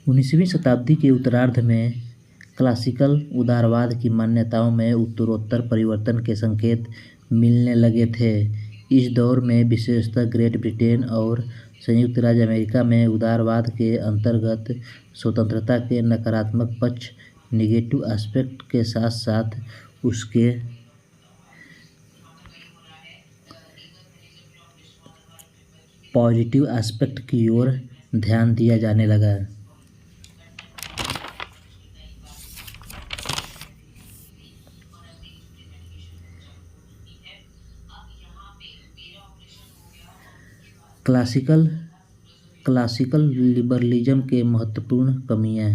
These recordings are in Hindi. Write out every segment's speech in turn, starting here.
19वीं शताब्दी के उत्तरार्ध में क्लासिकल उदारवाद की मान्यताओं में उत्तरोत्तर परिवर्तन के संकेत मिलने लगे थे। इस दौर में विशेषतः ग्रेट ब्रिटेन और संयुक्त राज्य अमेरिका में उदारवाद के अंतर्गत स्वतंत्रता के नकारात्मक पक्ष निगेटिव एस्पेक्ट के साथ साथ उसके पॉजिटिव एस्पेक्ट की ओर ध्यान दिया जाने लगा। क्लासिकल लिबरलिज्म के महत्वपूर्ण कमियाँ।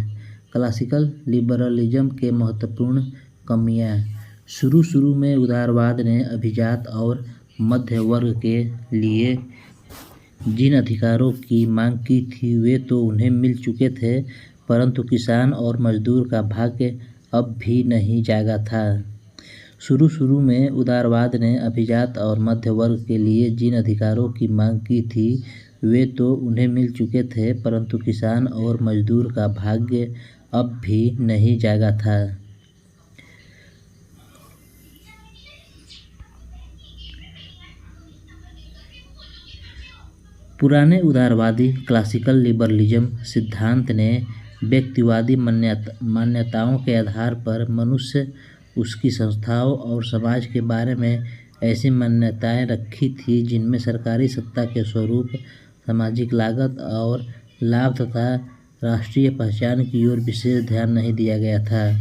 क्लासिकल लिबरलिज्म के महत्वपूर्ण कमियाँ। शुरू में उदारवाद ने अभिजात और मध्य वर्ग के लिए जिन अधिकारों की मांग की थी वे तो उन्हें मिल चुके थे, परंतु किसान और मजदूर का भाग्य अब भी नहीं जागा था। शुरू में उदारवाद ने अभिजात और मध्य वर्ग के लिए जिन अधिकारों की मांग की थी वे तो उन्हें मिल चुके थे, परंतु किसान और मजदूर का भाग्य अब भी नहीं जागा था। पुराने उदारवादी क्लासिकल लिबरलिज्म सिद्धांत ने व्यक्तिवादी मान्यताओं के आधार पर मनुष्य, उसकी संस्थाओं और समाज के बारे में ऐसी मान्यताएं रखी थी जिनमें सरकारी सत्ता के स्वरूप, सामाजिक लागत और लाभ तथा राष्ट्रीय पहचान की ओर विशेष ध्यान नहीं दिया गया था।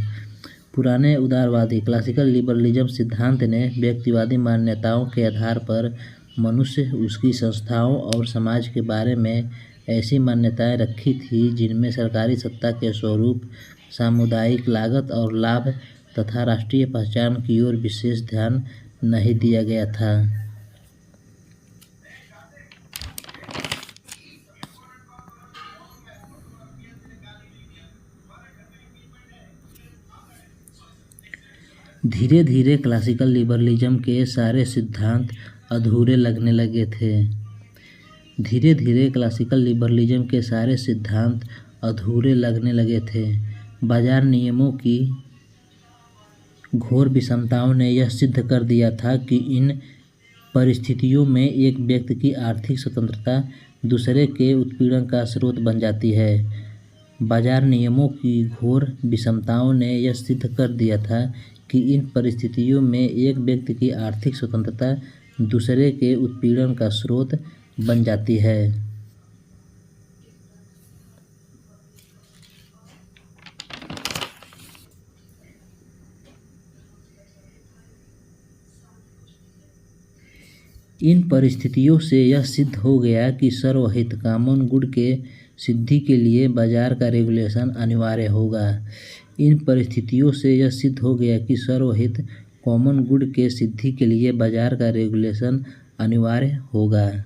पुराने उदारवादी क्लासिकल लिबरलिज्म सिद्धांत ने व्यक्तिवादी मान्यताओं के आधार पर मनुष्य, उसकी संस्थाओं और समाज के बारे में ऐसी मान्यताएं रखी थी जिनमें सरकारी सत्ता के स्वरूप, सामुदायिक लागत और लाभ तथा राष्ट्रीय पहचान की ओर विशेष ध्यान नहीं दिया गया था। धीरे क्लासिकल लिबरलिज्म के सारे सिद्धांत अधूरे लगने लगे थे। क्लासिकल लिबरलिज्म के सारे सिद्धांत अधूरे लगने लगे थे। बाजार नियमों की घोर विषमताओं ने यह सिद्ध कर दिया था कि इन परिस्थितियों में एक व्यक्ति की आर्थिक स्वतंत्रता दूसरे के उत्पीड़न का स्रोत बन जाती है। बाजार नियमों की घोर विषमताओं ने यह सिद्ध कर दिया था कि इन परिस्थितियों में एक व्यक्ति की आर्थिक स्वतंत्रता दूसरे के उत्पीड़न का स्रोत बन जाती है। इन परिस्थितियों से यह सिद्ध हो गया कि सर्वहित कॉमन गुड के सिद्धि के लिए बाजार का रेगुलेशन अनिवार्य होगा। इन परिस्थितियों से यह सिद्ध हो गया कि सर्वहित कॉमन गुड के सिद्धि के लिए बाजार का रेगुलेशन अनिवार्य होगा।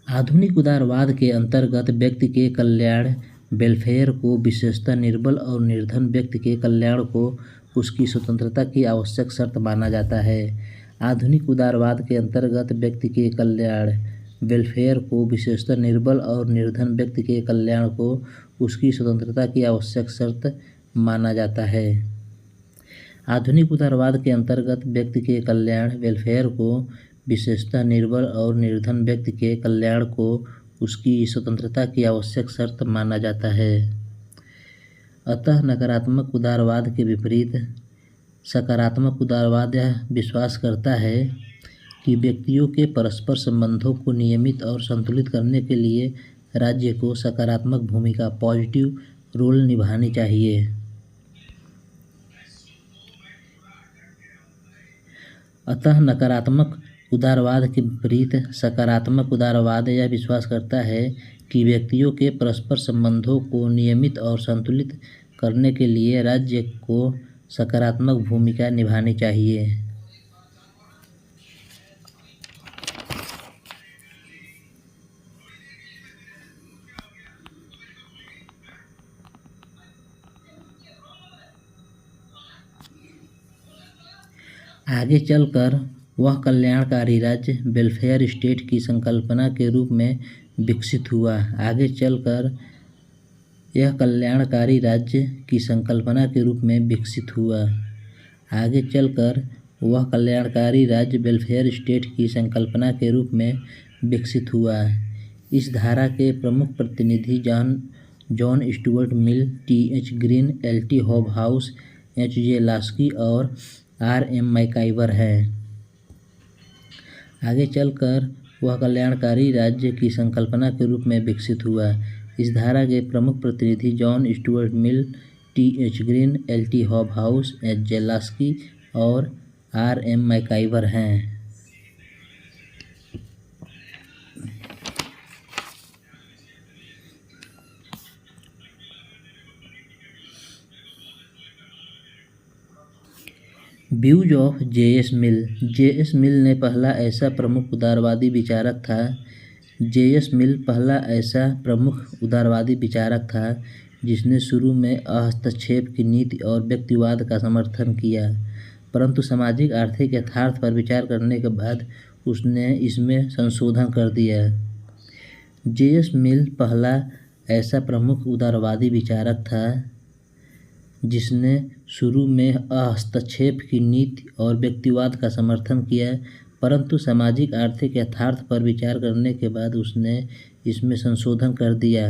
आधुनिक उदारवाद के अंतर्गत व्यक्ति के कल्याण, वेलफेयर को, विशेषतः निर्बल और निर्धन व्यक्ति के कल्याण को उसकी स्वतंत्रता की आवश्यक शर्त माना जाता है। आधुनिक उदारवाद के अंतर्गत व्यक्ति के कल्याण, वेलफेयर को, विशेषतः निर्बल और निर्धन व्यक्ति के कल्याण को उसकी स्वतंत्रता की आवश्यक शर्त माना जाता है। आधुनिक उदारवाद के अंतर्गत व्यक्ति के कल्याण, वेलफेयर को, विशेषतः निर्बल और निर्धन व्यक्ति के कल्याण को उसकी स्वतंत्रता की आवश्यक शर्त माना जाता है। अतः नकारात्मक उदारवाद के विपरीत सकारात्मक उदारवाद यह विश्वास करता है कि व्यक्तियों के परस्पर संबंधों को नियमित और संतुलित करने के लिए राज्य को सकारात्मक भूमिका, पॉजिटिव रोल निभानी चाहिए। अतः नकारात्मक उदारवाद के विपरीत सकारात्मक उदारवाद यह विश्वास करता है कि व्यक्तियों के परस्पर संबंधों को नियमित और संतुलित करने के लिए राज्य को सकारात्मक भूमिका निभानी चाहिए। आगे चलकर वह कल्याणकारी राज्य वेलफेयर स्टेट की संकल्पना के रूप में विकसित हुआ। आगे चलकर यह कल्याणकारी राज्य की संकल्पना के रूप में विकसित हुआ। आगे चलकर वह कल्याणकारी राज्य वेलफेयर स्टेट की संकल्पना के रूप में विकसित हुआ। इस धारा के प्रमुख प्रतिनिधि John Stuart Mill, TH. Green, LT. Hobhouse, HJ. Laski और आर.एम. मैकाइवर हैं। आगे चलकर वह कल्याणकारी राज्य की संकल्पना के रूप में विकसित हुआ। इस धारा के प्रमुख प्रतिनिधि John Stuart Mill, TH. Green, LT. Hobhouse, HJ. Laski और आर.एम. मैकाइवर हैं। Views of JS. Mill. JS. Mill ने पहला ऐसा प्रमुख उदारवादी विचारक था। जे.एस. मिल पहला ऐसा प्रमुख उदारवादी विचारक था जिसने शुरू में हस्तक्षेप की नीति और व्यक्तिवाद का समर्थन किया, परंतु सामाजिक आर्थिक यथार्थ पर विचार करने के बाद उसने इसमें संशोधन कर दिया। जे.एस. मिल पहला ऐसा प्रमुख उदारवादी विचारक था जिसने शुरू में हस्तक्षेप की नीति और व्यक्तिवाद का समर्थन किया, परंतु सामाजिक आर्थिक यथार्थ पर विचार करने के बाद उसने इसमें संशोधन कर दिया।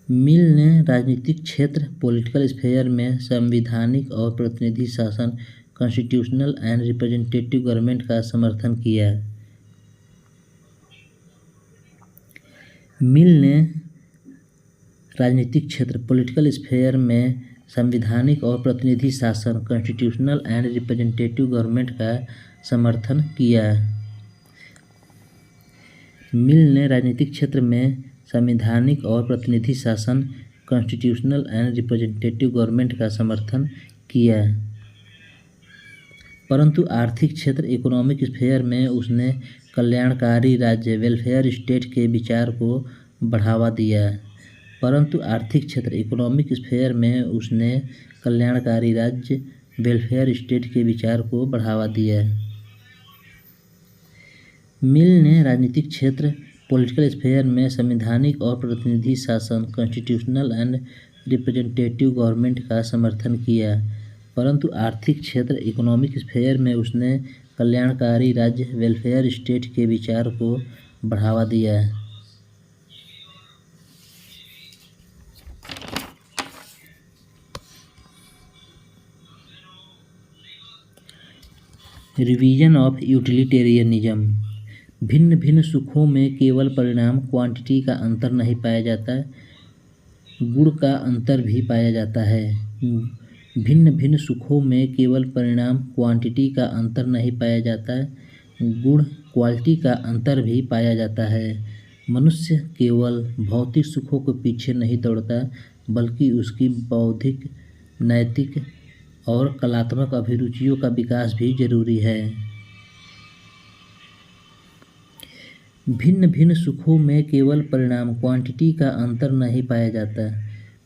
मिल ने राजनीतिक क्षेत्र पॉलिटिकल स्फीयर में संवैधानिक और प्रतिनिधि शासन कॉन्स्टिट्यूशनल एंड रिप्रेजेंटेटिव गवर्नमेंट का समर्थन किया। मिल ने राजनीतिक क्षेत्र पॉलिटिकल स्फीयर में संवैधानिक और प्रतिनिधि शासन कॉन्स्टिट्यूशनल एंड रिप्रेजेंटेटिव गवर्नमेंट का समर्थन किया। मिल ने राजनीतिक क्षेत्र में संवैधानिक और प्रतिनिधि शासन कॉन्स्टिट्यूशनल एंड रिप्रेजेंटेटिव गवर्नमेंट का समर्थन किया, परंतु आर्थिक क्षेत्र इकोनॉमिक स्फीयर में उसने कल्याणकारी राज्य वेलफेयर स्टेट के विचार को बढ़ावा दिया। परंतु आर्थिक क्षेत्र इकोनॉमिक स्फीयर में उसने कल्याणकारी राज्य वेलफेयर स्टेट के विचार को बढ़ावा दिया। मिल ने राजनीतिक क्षेत्र पॉलिटिकल स्फीयर में संवैधानिक और प्रतिनिधि शासन कॉन्स्टिट्यूशनल एंड रिप्रेजेंटेटिव गवर्नमेंट का समर्थन किया, परंतु आर्थिक क्षेत्र इकोनॉमिक स्फीयर में उसने कल्याणकारी राज्य वेलफेयर स्टेट के विचार को बढ़ावा दिया। Revision of utilitarianism. भिन्न भिन्न सुखों में केवल परिणाम क्वांटिटी का अंतर नहीं पाया जाता, गुण का अंतर भी पाया जाता है। भिन्न भिन्न सुखों में केवल परिणाम क्वांटिटी का अंतर नहीं पाया जाता, गुण क्वालिटी का अंतर भी पाया जाता है। मनुष्य केवल भौतिक सुखों के पीछे नहीं दौड़ता, बल्कि उसकी बौद्धिक, नैतिक और कलात्मक अभिरुचियों का विकास भी जरूरी है। भिन्न भिन्न सुखों में केवल परिणाम क्वांटिटी का अंतर नहीं पाया जाता।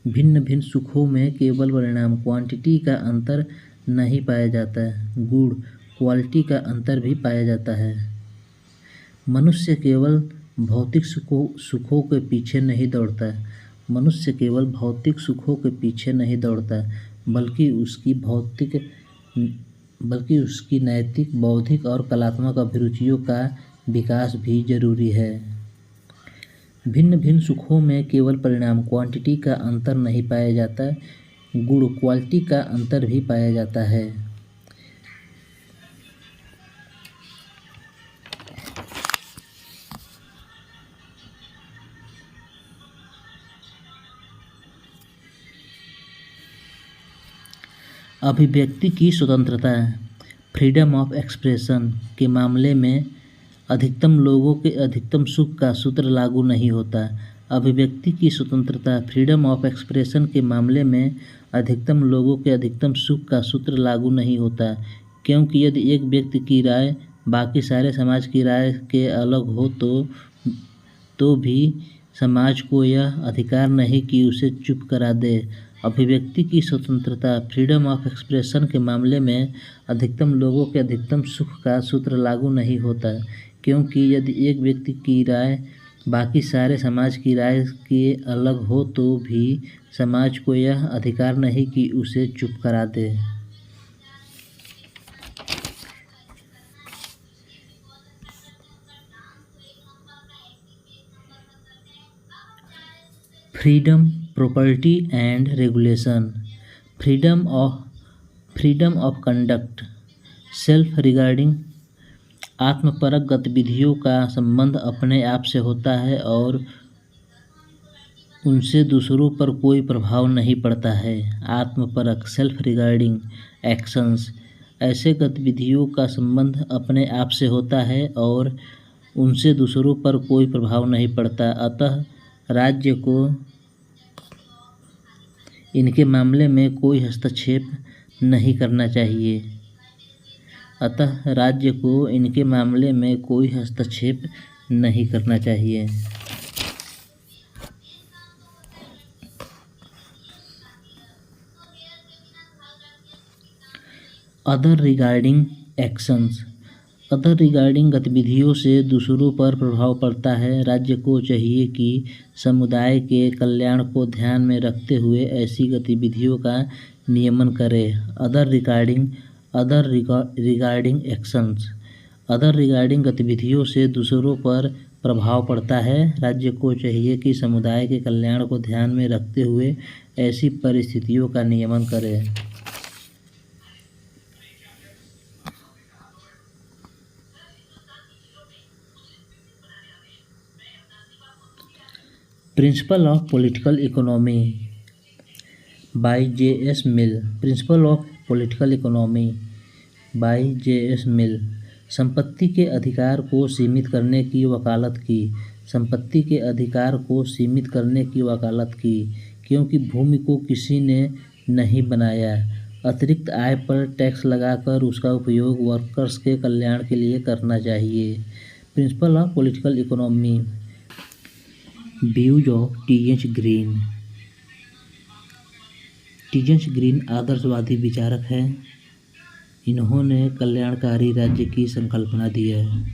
भिन्न भिन्न सुखों में केवल परिणाम क्वांटिटी का अंतर नहीं पाया जाता, गुण क्वालिटी का अंतर भी पाया जाता है। मनुष्य केवल भौतिक सुखों के पीछे नहीं दौड़ता। मनुष्य केवल भौतिक सुखों के पीछे नहीं दौड़ता, बल्कि उसकी नैतिक, बौद्धिक और कलात्मक अभिरुचियों का विकास भी जरूरी है। भिन्न भिन्न सुखों में केवल परिणाम क्वांटिटी का अंतर नहीं पाया जाता, गुण क्वालिटी का अंतर भी पाया जाता है। अभिव्यक्ति की स्वतंत्रता, फ्रीडम ऑफ एक्सप्रेशन के मामले में अधिकतम लोगों के अधिकतम सुख का सूत्र लागू नहीं होता। अभिव्यक्ति की स्वतंत्रता, फ्रीडम ऑफ एक्सप्रेशन के मामले में अधिकतम लोगों के अधिकतम सुख का सूत्र लागू नहीं होता, क्योंकि यदि एक व्यक्ति की राय बाकी सारे समाज की राय के अलग हो तो भी समाज को यह अधिकार नहीं कि उसे चुप करा दे। अभिव्यक्ति की स्वतंत्रता, फ्रीडम ऑफ एक्सप्रेशन के मामले में अधिकतम लोगों के अधिकतम सुख का सूत्र लागू नहीं होता, क्योंकि यदि एक व्यक्ति की राय बाकी सारे समाज की राय के अलग हो तो भी समाज को यह अधिकार नहीं कि उसे चुप करा दे। Freedom, property and regulation, freedom of conduct, self regarding. आत्मपरक गतिविधियों का संबंध अपने आप से होता है और उनसे दूसरों पर कोई प्रभाव नहीं पड़ता है। आत्मपरक, सेल्फ रिगार्डिंग एक्शंस, ऐसे गतिविधियों का संबंध अपने आप से होता है और उनसे दूसरों पर कोई प्रभाव नहीं पड़ता, अतः राज्य को इनके मामले में कोई हस्तक्षेप नहीं करना चाहिए। Other regarding actions, other regarding गतिविधियों से दूसरों पर प्रभाव पड़ता है। राज्य को चाहिए कि समुदाय के कल्याण को ध्यान में रखते हुए ऐसी गतिविधियों का नियमन करे। Other regarding actions, other regarding गतिविधियों से दूसरों पर प्रभाव पड़ता है। राज्य को चाहिए कि समुदाय के कल्याण को ध्यान में रखते हुए ऐसी परिस्थितियों का नियमन करे। Principle of political economy by JS. Mill, principle of political economy by JS. Mill. संपत्ति के अधिकार को सीमित करने की वकालत की, संपत्ति के अधिकार को सीमित करने की वकालत की, क्योंकि भूमि को किसी ने नहीं बनाया। अतिरिक्त आय पर टैक्स लगाकर उसका उपयोग वर्कर्स के कल्याण के लिए करना चाहिए। Principal of political economy, views of TH. Green. TH. Green आदर्शवादी विचारक हैं। इन्होंने कल्याणकारी राज्य की संकल्पना दी है।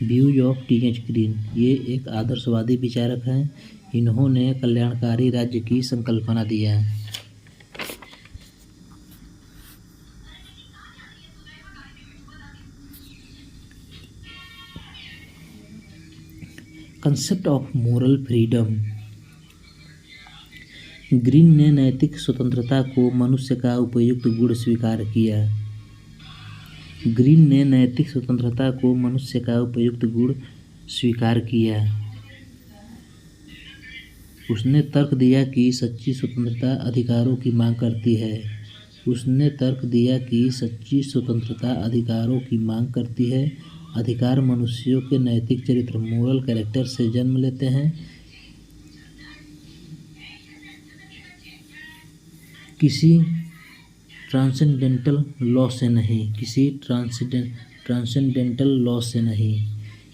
Views of TH. ग्रीन, ये एक आदर्शवादी विचारक हैं। इन्होंने कल्याणकारी राज्य की संकल्पना दी है। Concept of moral freedom, green ने नैतिक स्वतंत्रता को मनुष्य का उपयुक्त गुण स्वीकार किया। ग्रीन ने नैतिक स्वतंत्रता को मनुष्य का उपयुक्त गुण स्वीकार किया। उसने तर्क दिया कि सच्ची स्वतंत्रता अधिकारों की मांग करती है। उसने तर्क दिया कि सच्ची स्वतंत्रता अधिकारों की मांग करती है। अधिकार मनुष्यों के नैतिक चरित्र, मोरल कैरेक्टर से जन्म लेते हैं। किसी ट्रांसेंडेंटल लॉ से नहीं, किसी ट्रांसेंडेंटल लॉ से नहीं।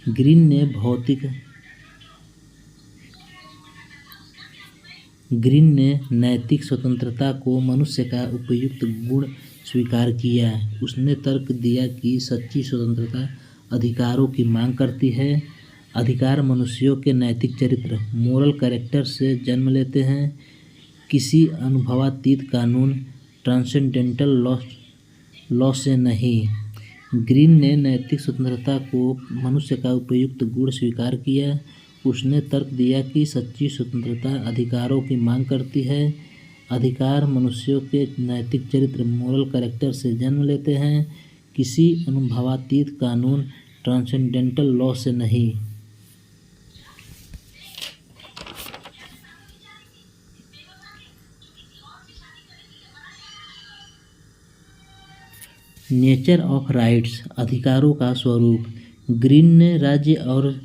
ग्रीन ने नैतिक स्वतंत्रता को मनुष्य का उपयुक्त गुण स्वीकार किया। उसने तर्क दिया कि सच्ची स्वतंत्रता अधिकारों की मांग करती है। अधिकार मनुष्यों के नैतिक चरित्र, मोरल कैरेक्टर से जन्म लेते हैं। किसी अनुभवातीत कानून, ट्रांसेंडेंटल लॉ से नहीं। ग्रीन ने नैतिक स्वतंत्रता को मनुष्य का उपयुक्त गुण स्वीकार किया। उसने तर्क दिया कि सच्ची स्वतंत्रता अधिकारों की मांग करती है। अधिकार मनुष्यों के नैतिक चरित्र, मोरल कैरेक्टर से जन्म लेते हैं। किसी अनुभवातीत कानून, ट्रांसेंडेंटल लॉ से नहीं। नेचर ऑफ राइट्स, अधिकारों का स्वरूप। ग्रीन ने राज्य और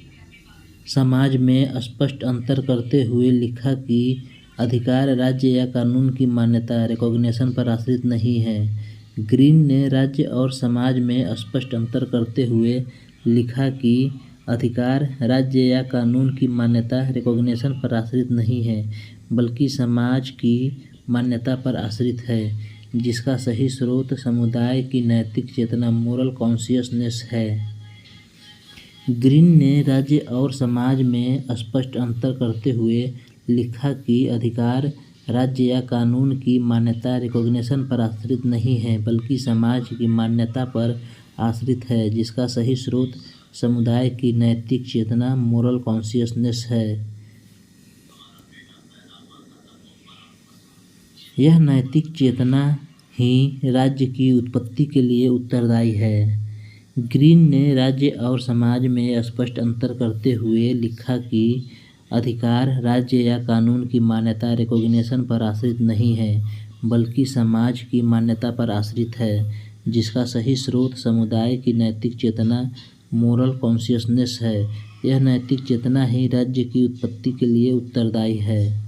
समाज में स्पष्ट अंतर करते हुए लिखा कि अधिकार राज्य या कानून की मान्यता, रिकॉग्निशन पर आश्रित नहीं है। ग्रीन ने राज्य और समाज में स्पष्ट अंतर करते हुए लिखा कि अधिकार राज्य या कानून की मान्यता, रिकॉग्निशन पर आश्रित नहीं है, बल्कि समाज की मान्यता पर आश्रित है, जिसका सही स्रोत समुदाय की नैतिक चेतना मोरल कॉन्शियसनेस है। ग्रीन ने राज्य और समाज में स्पष्ट अंतर करते हुए लिखा कि अधिकार राज्य या कानून की मान्यता रिकॉग्निशन पर आश्रित नहीं है, बल्कि समाज की मान्यता पर आश्रित है, जिसका सही स्रोत समुदाय की नैतिक चेतना मोरल कॉन्शियसनेस है। यह नैतिक चेतना ही राज्य की उत्पत्ति के लिए उत्तरदायी है। ग्रीन ने राज्य और समाज में स्पष्ट अंतर करते हुए लिखा कि अधिकार राज्य या कानून की मान्यता रिकॉग्निशन पर आश्रित नहीं है, बल्कि समाज की मान्यता पर आश्रित है, जिसका सही स्रोत समुदाय की नैतिक चेतना मोरल कॉन्शियसनेस है। यह नैतिक चेतना ही राज्य की उत्पत्ति के लिए उत्तरदायी है।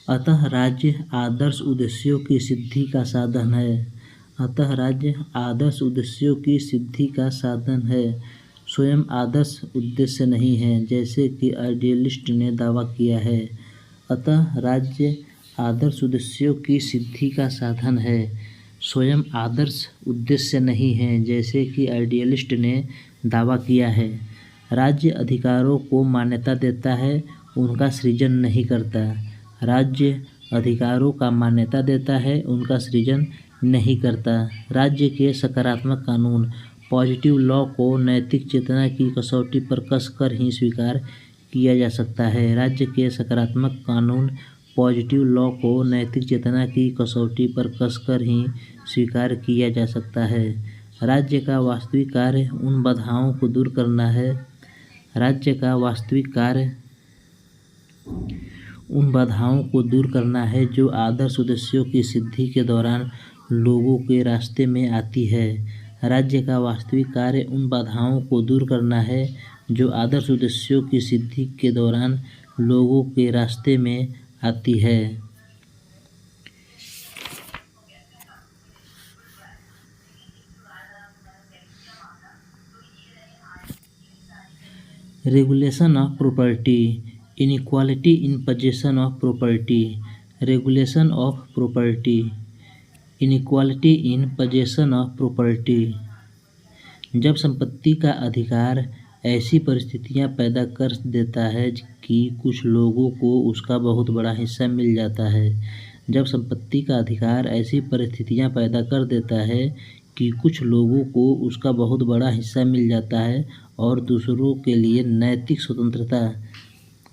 अतः राज्य आदर्श उद्देश्यों की सिद्धि का साधन है। अतः राज्य आदर्श उद्देश्यों की सिद्धि का साधन है, स्वयं आदर्श उद्देश्य नहीं है, जैसे कि आइडियलिस्ट ने दावा किया है। अतः राज्य आदर्श उद्देश्यों की सिद्धि का साधन है, स्वयं आदर्श उद्देश्य नहीं है, जैसे कि आइडियलिस्ट ने दावा किया है। राज्य अधिकारों को मान्यता देता है, उनका सृजन नहीं करता। राज्य अधिकारों का मान्यता देता है, उनका सृजन नहीं करता। राज्य के सकारात्मक कानून पॉजिटिव लॉ को नैतिक चेतना की कसौटी पर कसकर ही स्वीकार किया जा सकता है। राज्य के सकारात्मक कानून पॉजिटिव लॉ को नैतिक चेतना की कसौटी पर कसकर ही स्वीकार किया जा सकता है। राज्य का वास्तविक कार्य उन बाधाओं को दूर करना है। राज्य का वास्तविक कार्य उन बाधाओं को दूर करना है जो आदर्श उद्देश्यों की सिद्धि के दौरान लोगों के रास्ते में आती है। राज्य का वास्तविक कार्य उन बाधाओं को दूर करना है जो आदर्श उद्देश्यों की सिद्धि के दौरान लोगों के रास्ते में आती है। Regulation of property, inequality in possession of property. Regulation of property, inequality in possession of property. जब संपत्ति का अधिकार ऐसी परिस्थितियां पैदा कर देता है कि कुछ लोगों को उसका बहुत बड़ा हिस्सा मिल जाता है। जब संपत्ति का अधिकार ऐसी परिस्थितियां पैदा कर देता है कि कुछ लोगों को उसका बहुत बड़ा हिस्सा मिल जाता है और दूसरों के लिए नैतिक स्वतंत्रता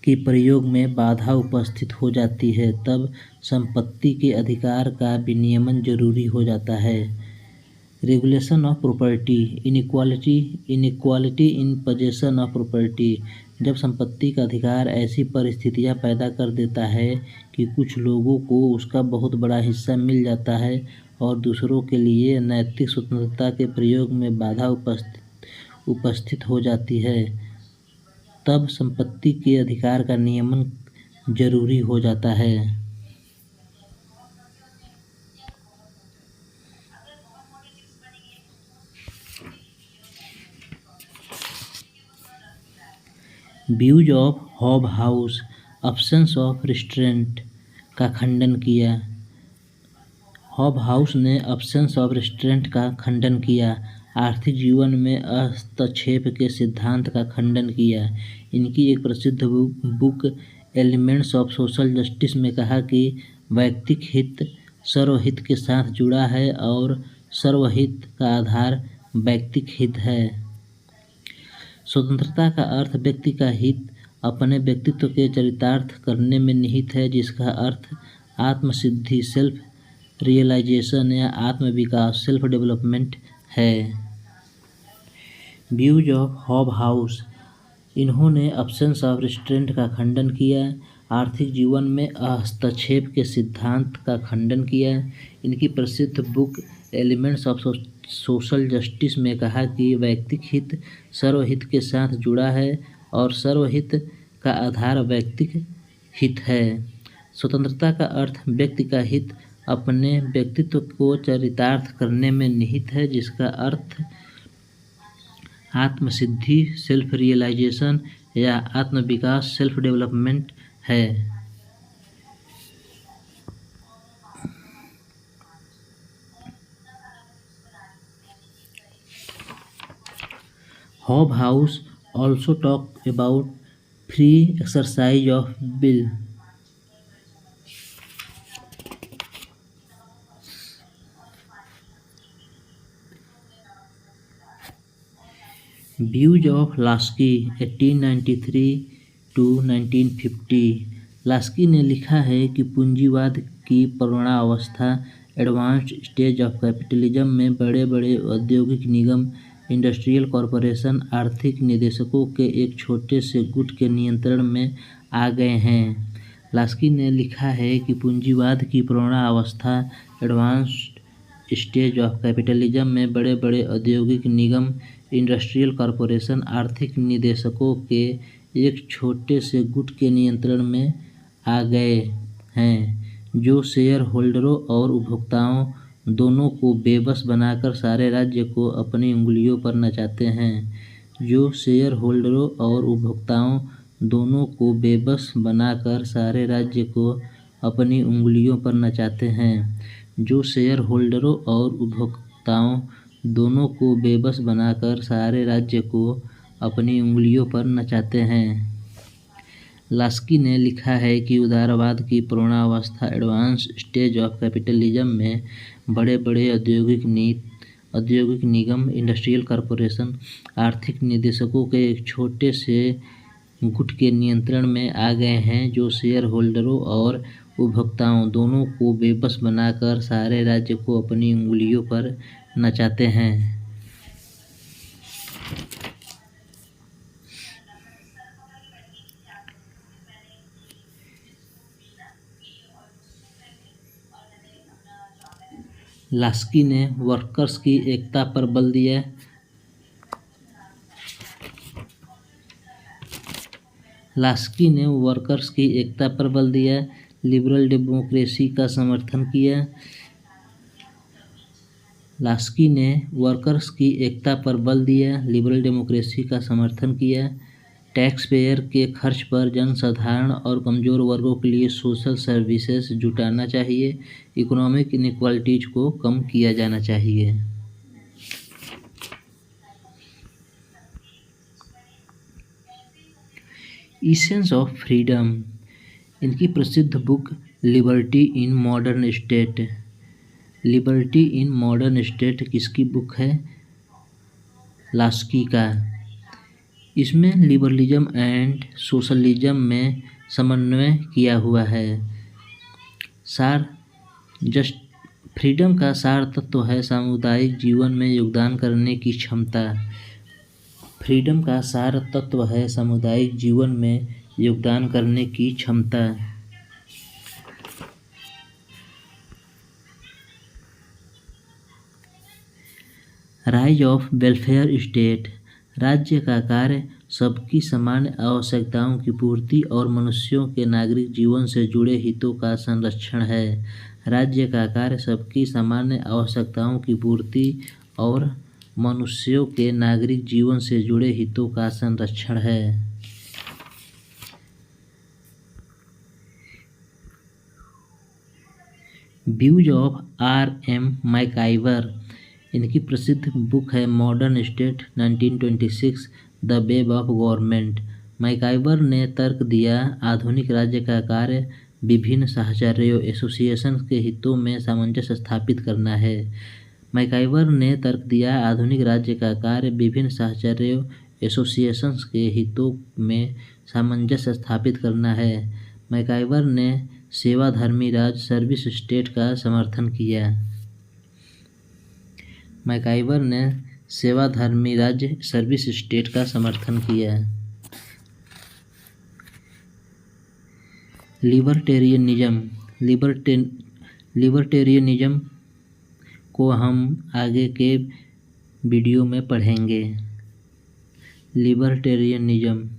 के प्रयोग में बाधा उपस्थित हो जाती है, तब संपत्ति के अधिकार का विनियमन जरूरी हो जाता है। Regulation of property, inequality in possession of property. जब संपत्ति का अधिकार ऐसी परिस्थितियां पैदा कर देता है कि कुछ लोगों को उसका बहुत बड़ा हिस्सा मिल जाता है और दूसरों के लिए नैतिक स्वतंत्रता के प्रयोग में बाधा उपस्थित हो जाती है, तब संपत्ति के अधिकार का नियमन जरूरी हो जाता है। Views of Hobhouse absence of restraint का खंडन किया। हॉबहाउस ने एब्सेंस ऑफ रिस्ट्रेंट का खंडन किया, आर्थिक जीवन में हस्तक्षेप के सिद्धांत का खंडन किया। इनकी एक प्रसिद्ध book elements of social justice में कहा कि वैयक्तिक हित सर्वहित के साथ जुड़ा है और सर्वहित का आधार वैयक्तिक हित है। स्वतंत्रता का अर्थ व्यक्ति का हित अपने व्यक्तित्व के चरितार्थ करने में निहित है, जिसका अर्थ आत्मसिद्धि सेल्फ रियलाइजेशन या आत्मविकास सेल्फ डेवलपमेंट है। Views of Hobhouse. इन्होंने एब्सेंस ऑफ रिस्ट्रेंट का खंडन किया, आर्थिक जीवन में हस्तक्षेप के सिद्धांत का खंडन किया। इनकी प्रसिद्ध book elements of social justice में कहा कि वैयक्तिक हित सर्वहित के साथ जुड़ा है और सर्वहित का आधार वैयक्तिक हित है। स्वतंत्रता का अर्थ व्यक्ति का हित अपने व्यक्तित्व को चरितार्थ करने में निहित है, जिसका अर्थ आत्मसिद्धि सेल्फ रियलाइजेशन या आत्मविकास सेल्फ डेवलपमेंट है। Hobhouse also talk about free exercise of will. Views of Laski 1893 to 1950। Laski ने लिखा है कि पूंजीवाद की पूर्णावस्था एडवांस्ड स्टेज ऑफ कैपिटलिज्म में बड़े बड़े औद्योगिक निगम इंडस्ट्रियल कॉरपोरेशन आर्थिक निदेशकों के एक छोटे से गुट के नियंत्रण में आ गए हैं। लास्की ने लिखा है कि पूंजीवाद की पूर्णावस्था एडवांस्ड स्टेज ऑफ कैपिटलिज्म में बड़े बड़े औद्योगिक निगम इंडस्ट्रियल कॉरपोरेशन आर्थिक निदेशकों के एक छोटे से गुट के नियंत्रण में आ गए हैं, जो शेयर होल्डरों और उपभोक्ताओं दोनों को बेबस बनाकर सारे राज्य को अपनी उंगलियों पर नचाते हैं। जो शेयर होल्डरों और उपभोक्ताओं दोनों को बेबस बनाकर सारे राज्य को अपनी उंगलियों पर नचाते हैं। जो शेयर होल्डरों और उपभोक्ताओं दोनों को बेबस बनाकर सारे राज्य को अपनी उंगलियों पर नचाते हैं। लास्की ने लिखा है कि उदारवाद की पूर्णावस्था एडवांस स्टेज ऑफ कैपिटलिज्म में बड़े बड़े औद्योगिक निगम इंडस्ट्रियल कॉरपोरेशन आर्थिक निदेशकों के एक छोटे से गुट के नियंत्रण में आ गए हैं, जो शेयर होल्डरों और उपभोक्ताओं दोनों को बेबस बनाकर सारे राज्य को अपनी उंगलियों पर नचाते हैं। लास्की ने वर्कर्स की एकता पर बल दिया। लास्की ने वर्कर्स की एकता पर बल दिया, लिबरल डेमोक्रेसी का समर्थन किया। लास्की ने वर्कर्स की एकता पर बल दिया, लिबरल डेमोक्रेसी का समर्थन किया। टैक्स पेयर के खर्च पर जनसाधारण और कमज़ोर वर्गों के लिए सोशल सर्विसेज जुटाना चाहिए। इकोनॉमिक इनइक्वालिटीज को कम किया जाना चाहिए। Essence of freedom. इनकी प्रसिद्ध book liberty in modern state. Liberty in modern state किसकी बुक है? लास्की का। इसमें लिबरलिज्म एंड सोशलिज्म में समन्वय किया हुआ है। फ्रीडम का सार तत्व है सामुदायिक जीवन में योगदान करने की क्षमता। फ्रीडम का सार तत्व है सामुदायिक जीवन में योगदान करने की क्षमता। Rise of welfare state. राज्य का कार्य सबकी सामान्य आवश्यकताओं की पूर्ति और मनुष्यों के नागरिक जीवन से जुड़े हितों का संरक्षण है। राज्य का कार्य सबकी सामान्य आवश्यकताओं की पूर्ति और मनुष्यों के नागरिक जीवन से जुड़े हितों का संरक्षण है। Views of R.M. मैकआइवर। इनकी प्रसिद्ध बुक है modern state 1926 the web of government. MacIver ने तर्क दिया आधुनिक राज्य का कार्य विभिन्न साझेदारों एसोसिएशन के हितों में सामंजस्य स्थापित करना है। मैकआइवर ने तर्क दिया आधुनिक राज्य का कार्य विभिन्न साझेदारों एसोसिएशंस के हितों में सामंजस्य स्थापित करना है। मैकाइवर ने सेवाधर्मी राज्य सर्विस स्टेट का समर्थन किया। मैकाइवर ने सेवाधर्मी राज्य सर्विस स्टेट का समर्थन किया। लिबर्टेरियनिज्म को हम आगे के वीडियो में पढ़ेंगे। लिबर्टेरियनिज्म